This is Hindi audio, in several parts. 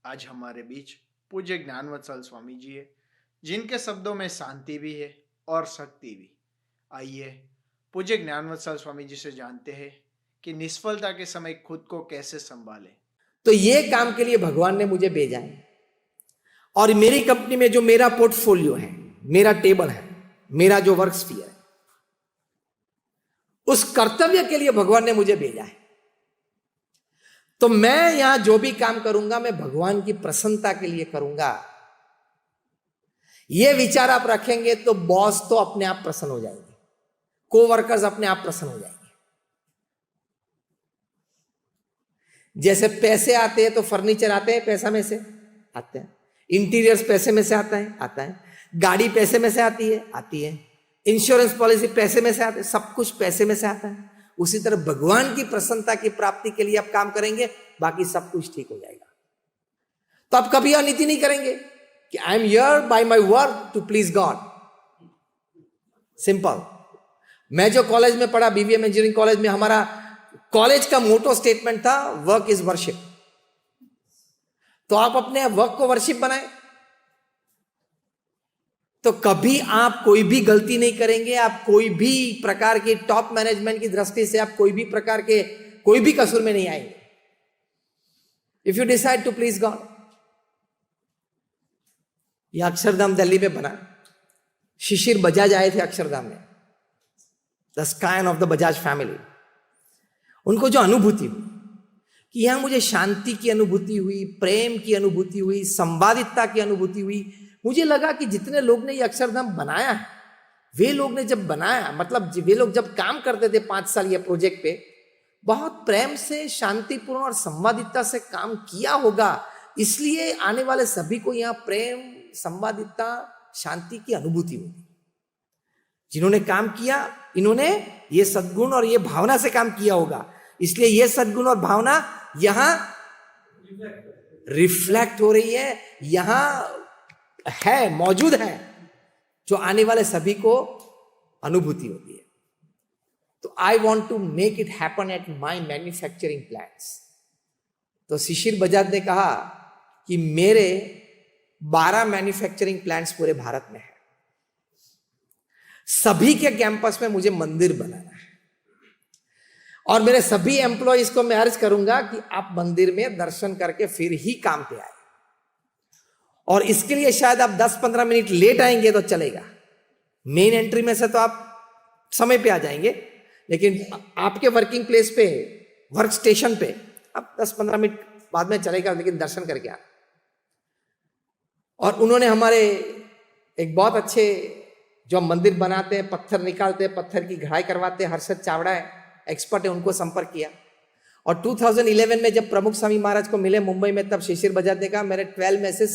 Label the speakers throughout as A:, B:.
A: आज हमारे बीच पूज्य ज्ञानवत्सल स्वामी जी है, जिनके शब्दों में शांति भी है और शक्ति भी। आइए पूज्य ज्ञानवत्सल स्वामी जी से जानते हैं कि निष्फलता के समय खुद को कैसे संभालें।
B: तो ये काम के लिए भगवान ने मुझे भेजा है और मेरी कंपनी में जो मेरा पोर्टफोलियो है, मेरा टेबल है, मेरा जो वर्क स्फीयर है, उस कर्तव्य के लिए भगवान ने मुझे भेजा है। तो मैं यहां जो भी काम करूंगा मैं भगवान की प्रसन्नता के लिए करूंगा। यह विचार आप रखेंगे तो बॉस तो अपने आप प्रसन्न हो जाएंगे, कोवर्कर्स अपने आप प्रसन्न हो जाएंगे। जैसे पैसे आते हैं तो फर्नीचर आते हैं, पैसा में से आते हैं, इंटीरियर्स पैसे में से आता है, गाड़ी पैसे में से आती है, इंश्योरेंस पॉलिसी पैसे में से आते हैं, सब कुछ पैसे में से आता है। उसी तरह भगवान की प्रसन्नता की प्राप्ति के लिए आप काम करेंगे, बाकी सब कुछ ठीक हो जाएगा। तो आप कभी अनिति नहीं करेंगे कि I am here by my work to please God. Simple. मैं जो कॉलेज में पढ़ा, बीवीएम इंजीनियरिंग कॉलेज में, हमारा कॉलेज का मोटो स्टेटमेंट था वर्क इज वर्शिप। तो आप अपने वर्क को वर्शिप बनाएं तो कभी आप कोई भी गलती नहीं करेंगे। आप कोई भी प्रकार की टॉप मैनेजमेंट की दृष्टि से आप कोई भी प्रकार के कोई भी कसूर में नहीं आएंगे if you decide to please God. यह अक्षरधाम दिल्ली में बना, शिशिर बजाज आए थे अक्षरधाम में, the स्कायन of the Bajaj family. उनको जो अनुभूति हुई कि यहां मुझे शांति की अनुभूति हुई, प्रेम की अनुभूति हुई, संवादितता की अनुभूति हुई, मुझे लगा कि जितने लोग ने ये अक्षरधाम बनाया है, वे लोग ने जब बनाया, मतलब वे लोग जब काम करते थे 5 साल ये प्रोजेक्ट पे, बहुत प्रेम से, शांतिपूर्ण और संवादितता से काम किया होगा। इसलिए आने वाले सभी को यहां प्रेम, संवादितता, शांति की अनुभूति होगी। जिन्होंने काम किया, इन्होंने ये सद्गुण और ये भावना से काम किया होगा, इसलिए ये सद्गुण और भावना यहां रिफ्लेक्ट हो रही है, यहां है, मौजूद है, जो आने वाले सभी को अनुभूति होती है। तो I want to make it happen at my manufacturing plants. तो शिशिर बजाज ने कहा कि मेरे 12 मैन्युफैक्चरिंग प्लांट्स पूरे भारत में है, सभी के कैंपस में मुझे मंदिर बनाना है और मेरे सभी एम्प्लॉइज को मैं अर्ज करूंगा कि आप मंदिर में दर्शन करके फिर ही काम पे आए। और इसके लिए शायद आप 10-15 मिनट लेट आएंगे तो चलेगा, मेन एंट्री में से तो आप समय पे आ जाएंगे, लेकिन आपके वर्किंग प्लेस पे, वर्क स्टेशन पे आप 10-15 मिनट बाद में चलेगा, लेकिन दर्शन करके आना। और उन्होंने हमारे एक बहुत अच्छे जो मंदिर बनाते हैं, पत्थर निकालते हैं, पत्थर की घड़ाई करवाते हैं, हर्षद चावड़ा है, एक्सपर्ट है, उनको संपर्क किया। और 2011 में जब प्रमुख स्वामी महाराज को मिले मुंबई में, तब शिशिर बजाज ने कहा मेरे 12 में से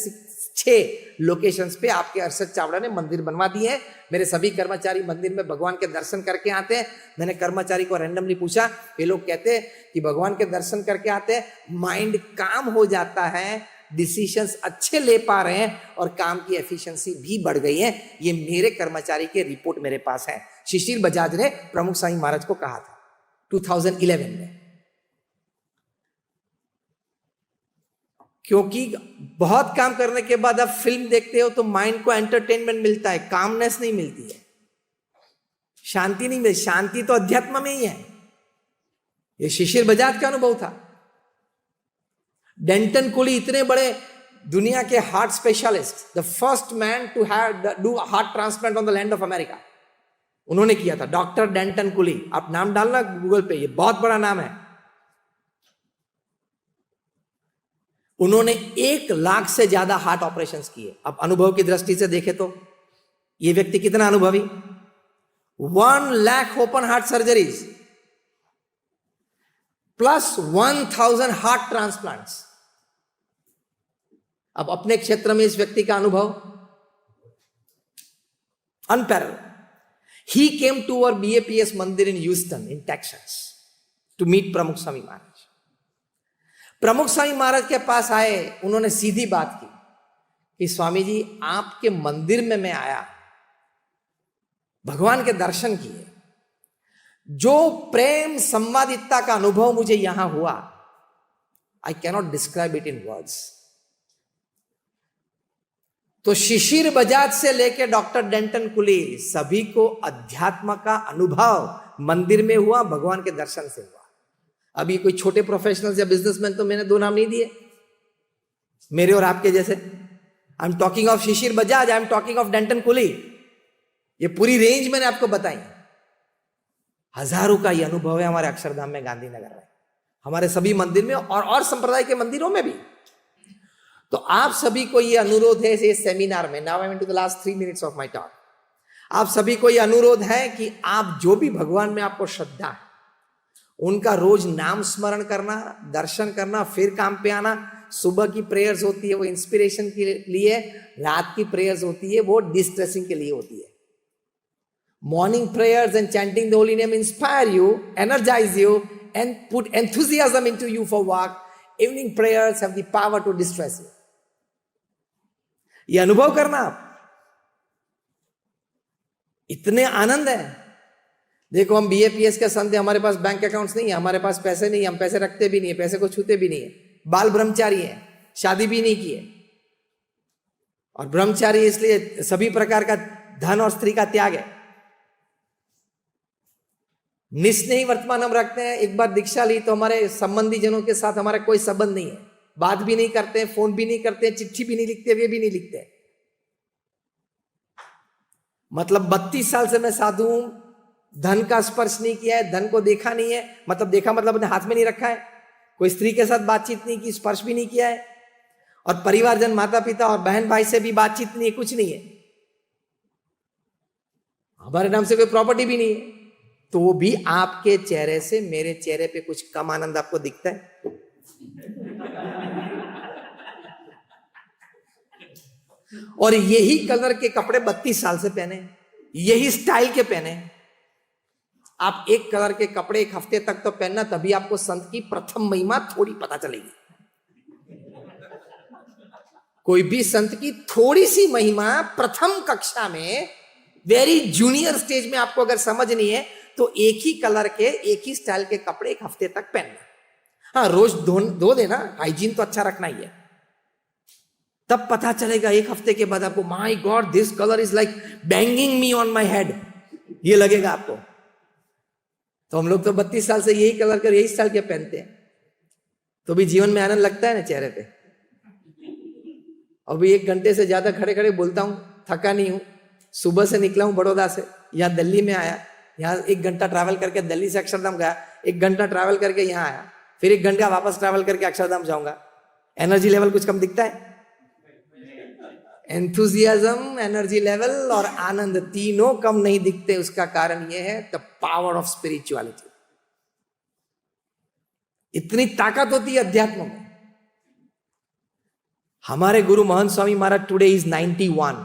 B: 6 लोकेशंस पे आपके हर्षद चावड़ा ने मंदिर बनवा दिए हैं। मेरे सभी कर्मचारी मंदिर में भगवान के दर्शन करके आते हैं। मैंने कर्मचारी को रैंडमली पूछा, ये लोग कहते हैं कि भगवान के दर्शन करके आते हैं, माइंड काम हो जाता है, डिसीजंस अच्छे ले पा रहे हैं और काम की एफिशिएंसी भी बढ़ गई है। ये मेरे कर्मचारी के रिपोर्ट मेरे पास है। शिशिर बजाज ने प्रमुख स्वामी महाराज को कहा था 2011 में। क्योंकि बहुत काम करने के बाद आप फिल्म देखते हो तो माइंड को एंटरटेनमेंट मिलता है, कामनेस नहीं मिलती है, शांति नहीं मिलती। शांति तो अध्यात्म में ही है। ये शिशिर बजाज का अनुभव था। डेंटन कुली इतने बड़े दुनिया के heart specialist, the first man to do heart transplant on the land of America, उन्होंने किया था, डॉक्टर डेंटन कुली। आप नाम डालना गूगल पे, ये बहुत बड़ा नाम है। उन्होंने 1 लाख से ज्यादा हार्ट ऑपरेशंस किए। अब अनुभव की दृष्टि से देखें तो ये व्यक्ति कितना अनुभवी, 1 lakh open heart surgeries plus 1000 heart transplants. अब अपने क्षेत्र में इस व्यक्ति का अनुभव unparalleled. He came to our BAPS mandir in Houston in Texas to meet Pramukh Swami महाराज। प्रमुख स्वामी महाराज के पास आए, उन्होंने सीधी बात की कि स्वामी जी आपके मंदिर में मैं आया, भगवान के दर्शन किए, जो प्रेम संवादितता का अनुभव मुझे यहां हुआ, I cannot describe it in words. तो शिशिर बजाज से लेके डॉक्टर डेंटन कुली सभी को अध्यात्म का अनुभव मंदिर में हुआ, भगवान के दर्शन से हुआ। अभी कोई छोटे प्रोफेशनल्स या बिजनेसमैन तो मैंने दो नाम नहीं दिए, मेरे और आपके जैसे। I am talking of Shishir Bajaj, I am talking of Denton Cooley. ये पूरी रेंज मैंने आपको बताई। हजारों का ये अनुभव है हमारे अक्षरधाम में, गांधीनगर में, हमारे सभी मंदिर में और संप्रदाय के मंदिरों में भी। तो आप सभी को ये अनुरोध है इस सेमिनार में, now I am to the last 3 minutes of my talk. आप सभी को ये अनुरोध है कि आप जो भी भगवान में आपको श्रद्धा है, उनका रोज नाम स्मरण करना, दर्शन करना, फिर काम पे आना। सुबह की प्रेयर्स होती है वो इंस्पिरेशन के लिए, रात की प्रेयर्स होती है वो डिस्ट्रेसिंग के लिए होती है। Morning prayers and chanting the holy name inspire you, energise you and put enthusiasm into you for work. Evening prayers have the power to distress you. ये अनुभव करना आप, इतने आनंद है। देखो हम बीएपीएस के संत हैं, हमारे पास बैंक अकाउंट्स नहीं है, हमारे पास पैसे नहीं है, हम पैसे रखते भी नहीं है, पैसे को छूते भी नहीं है, बाल ब्रह्मचारी है, शादी भी नहीं की है। और ब्रह्मचारी इसलिए सभी प्रकार का धन और स्त्री का त्याग है। निस्नेही वर्तमान हम रखते हैं। एक बार दीक्षा ली तो हमारे संबंधी जनों के साथ हमारा कोई संबंध नहीं है, बात भी नहीं करते, फोन भी नहीं करते, चिट्ठी भी नहीं लिखते, वे भी नहीं लिखते। मतलब 32 साल से मैं साधु हूं, धन का स्पर्श नहीं किया है, धन को देखा नहीं है, मतलब देखा मतलब अपने हाथ में नहीं रखा है, कोई स्त्री के साथ बातचीत नहीं की, स्पर्श भी नहीं किया है, और परिवारजन माता पिता और बहन भाई से भी बातचीत नहीं है, कुछ नहीं है, हमारे नाम से कोई प्रॉपर्टी भी नहीं है। तो भी आपके चेहरे से मेरे चेहरे पे कुछ कम आनंद आपको दिखता है? और यही कलर के कपड़े 32 साल से पहने, यही स्टाइल के पहने। आप एक कलर के कपड़े एक हफ्ते तक तो पहनना, तभी आपको संत की प्रथम महिमा थोड़ी पता चलेगी। कोई भी संत की थोड़ी सी महिमा प्रथम कक्षा में, वेरी जूनियर स्टेज में आपको अगर समझ नहीं है, तो एक ही कलर के एक ही स्टाइल के कपड़े एक हफ्ते तक पहनना। हाँ, रोज धो देना, हाइजीन तो अच्छा रखना ही है, तब पता चलेगा एक हफ्ते के बाद आपको, my God this colour is like banging me on my head, ये लगेगा आपको। तो हम लोग तो 32 साल से यही कलर कर यही स्टाइल के पहनते हैं, तो भी जीवन में आनंद लगता है ना चेहरे पे। अभी 1 घंटे से ज्यादा खड़े खड़े बोलता हूं, थका नहीं हूं। सुबह से निकला हूं बड़ौदा से, यहाँ दिल्ली में आया, यहाँ 1 घंटा ट्रैवल करके दिल्ली से अक्षरधाम गया, 1 घंटा ट्रैवल करके यहाँ आया, फिर 1 घंटा वापस ट्रैवल करके अक्षरधाम जाऊंगा। एनर्जी लेवल कुछ कम दिखता है? एंथुजियाज्म, एनर्जी लेवल और आनंद तीनों कम नहीं दिखते। उसका कारण यह है द पावर ऑफ स्पिरिचुअलिटी। इतनी ताकत होती है अध्यात्म में। हमारे गुरु महंत स्वामी महाराज टुडे इज 91।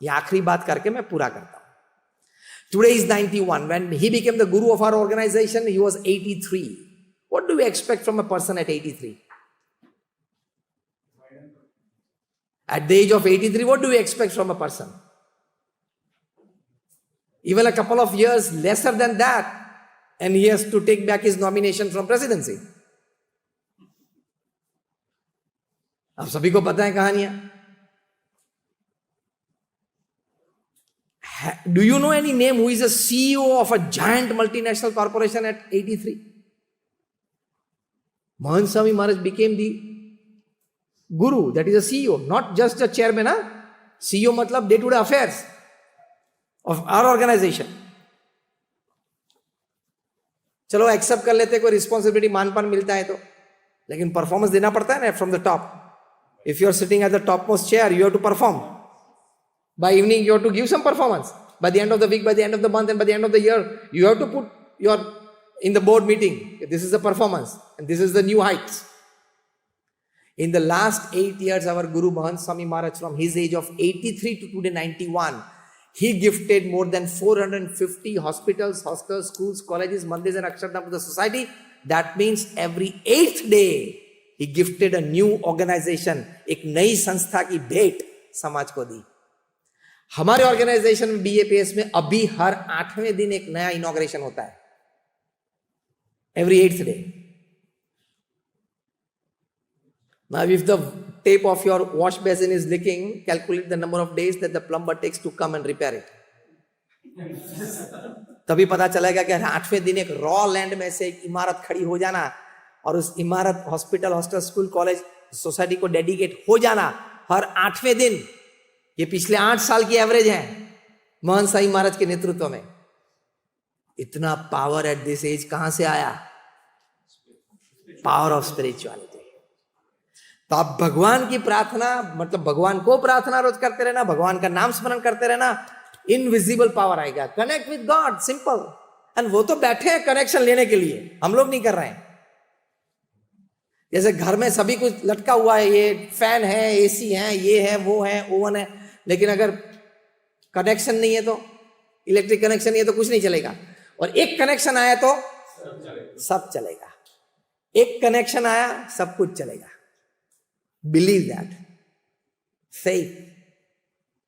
B: ये आखिरी बात करके मैं पूरा करता हूं। Today is 91. When he became the guru of our organization, he was 83. What do we expect from a person at 83? At the age of 83, what do we expect from a person? Even a couple of years lesser than that, and he has to take back his nomination from presidency. आप सभी को पता है कहानियां। Do you know any name who is a CEO of a giant multinational corporation at 83? Mahant Swami Maharaj became the guru, that is a CEO, not just a chairman. CEO मतलब day to day affairs of our organization. चलो एक्सेप्ट कर लेते, कोई रिस्पॉन्सिबिलिटी मान पान मिलता है तो, लेकिन परफॉर्मेंस देना पड़ता है ना from the top. If you are sitting at the top most chair, you have to perform. By evening, you have to give some performance. By the end of the week, by the end of the month, and by the end of the year, you have to put your in the board meeting. This is the performance, and this is the new heights. In the last 8 years, our Guru Mahant Swami Maharaj, from his age of 83 to today 91, he gifted more than 450 hospitals, hostels, schools, colleges, mandirs, and Akshardham to the society. That means every 8th day, he gifted a new organization. एक नई संस्था की भेंट समाज को दी। हमारे ऑर्गेनाइजेशन में बीएपीएस में अभी हर 8वें दिन एक नया इनॉग्रेशन होता है, every 8th day. Now if the tape of your wash basin is leaking, calculate the number of days that the plumber takes to come and repair it. तभी पता चलेगा कि 8वें दिन एक रॉ लैंड में से एक इमारत खड़ी हो जाना और उस इमारत hospital, hostel, school, college, society को डेडिकेट हो जाना हर 8वें दिन। ये पिछले 8 साल की एवरेज है मोहन साई महाराज के नेतृत्व में। इतना पावर एट दिस एज कहां से आया? Power of spirituality. तो आप भगवान की प्रार्थना, मतलब भगवान को प्रार्थना रोज करते रहना, भगवान का नाम स्मरण करते रहना, इनविजिबल पावर आएगा। Connect with God, simple. And वो तो बैठे हैं कनेक्शन लेने के लिए, हम लोग नहीं कर रहे हैं। जैसे घर में सभी कुछ लटका हुआ है, ये फैन है, एसी है, ये है, वो है, ओवन है, लेकिन अगर कनेक्शन नहीं है तो, इलेक्ट्रिक कनेक्शन नहीं है तो कुछ नहीं चलेगा। और एक कनेक्शन आया तो सब चलेगा। एक कनेक्शन आया सब कुछ चलेगा। Believe that, faith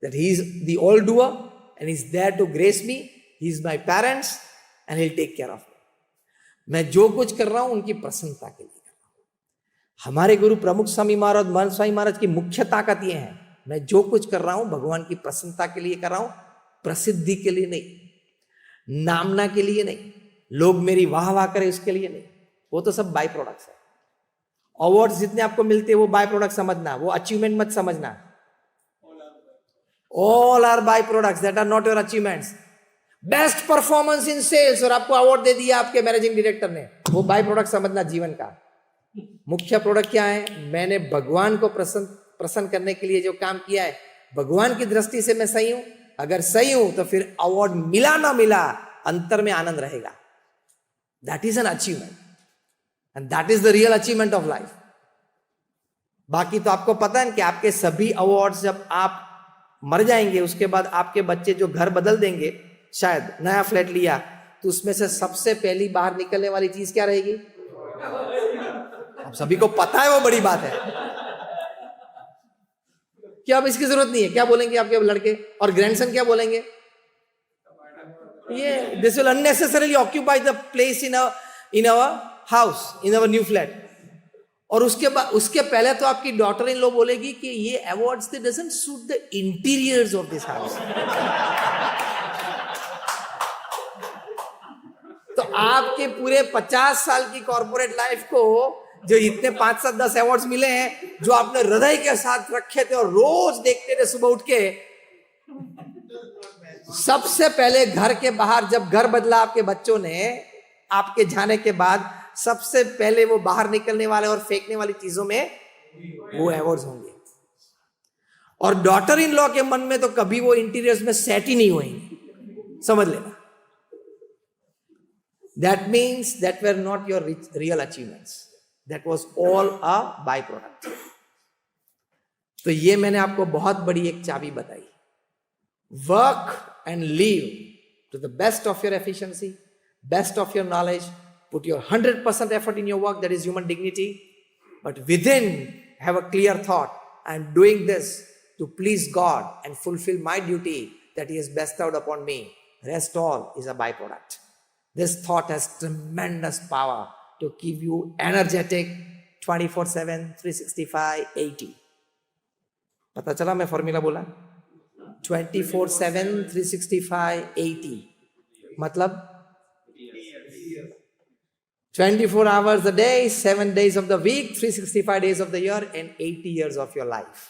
B: that he is the all doer and he is there to grace me, he is my parents and he'll take care of me. मैं जो कुछ कर रहा हूं उनकी प्रसन्नता के लिए कर रहा हूं। हमारे गुरु प्रमुख स्वामी महाराज, महंत स्वामी महाराज की मुख्य ताकत ये है, मैं जो कुछ कर रहा हूं भगवान की प्रसन्नता के लिए कर रहा हूं, प्रसिद्धि के लिए नहीं, नामना के लिए नहीं, लोग मेरी वाह वाह करें उसके लिए नहीं। वो तो सब बाई प्रोडक्ट्स है। अवार्ड्स जितने आपको मिलते हैं वो बाय प्रोडक्ट समझना, वो अचीवमेंट मत समझना। All are by products, that are not your achievements. Best performance in sales और आपको अवार्ड दे दिया आपके मैनेजिंग डायरेक्टर ने, वो बाय प्रोडक्ट समझना जीवन का। मुख्य प्रोडक्ट क्या है? मैंने भगवान को प्रसन्न करने के लिए जो काम किया है, भगवान की दृष्टि से मैं सही हूं। अगर सही हूं तो फिर अवार्ड मिला ना मिला, अंतर में आनंद रहेगा। That is an achievement and that is the real achievement of life. बाकी तो आपको पता है कि आपके सभी अवार्ड्स जब आप मर जाएंगे उसके बाद आपके बच्चे जो घर बदल देंगे, शायद नया फ्लैट लिया, तो उसमें से सबसे पहली बाहर निकलने वाली चीज क्या रहेगी? आप सभी को पता है, वो बड़ी बात है। क्या अब इसकी जरूरत नहीं है? क्या बोलेंगे आपके लड़के और ग्रैंडसन? क्या बोलेंगे? ये this will unnecessarily occupy the place in our house, in our new flat. और उसके पहले तो आपकी डॉटर इन लॉ बोलेगी कि ये awards they doesn't suit the interiors of this house. तो आपके पूरे 50 साल की कॉर्पोरेट लाइफ को जो इतने 5, 7, 10 अवार्ड्स मिले हैं, जो आपने हृदय के साथ रखे थे और रोज देखते थे सुबह उठ के, सबसे पहले घर के बाहर जब घर बदला आपके बच्चों ने, आपके जाने के बाद सबसे पहले वो बाहर निकलने वाले और फेंकने वाली चीजों में वो अवार्ड्स होंगे। और डॉटर इन लॉ के मन में तो कभी वो इंटीरियर्स में सेट ही नहीं होंगे, समझ लेना। That means that were not your real achievements, that was all a by product. तो ये मैंने आपको बहुत बड़ी एक चाबी बताई। Work and leave to the best of your efficiency, best of your knowledge, put your 100% effort in your work, that is human dignity, but within have a clear thought, I am doing this to please God and fulfill my duty that He has bestowed upon me. Rest all is a byproduct. This thought has tremendous power to keep you energetic 24/7, 365, 80. पता चला मैं फॉर्मूला बोला? 24/7, 365, 80 मतलब 24 hours a day, 7 days of the week, 365 days of the year, and 80 years of your life.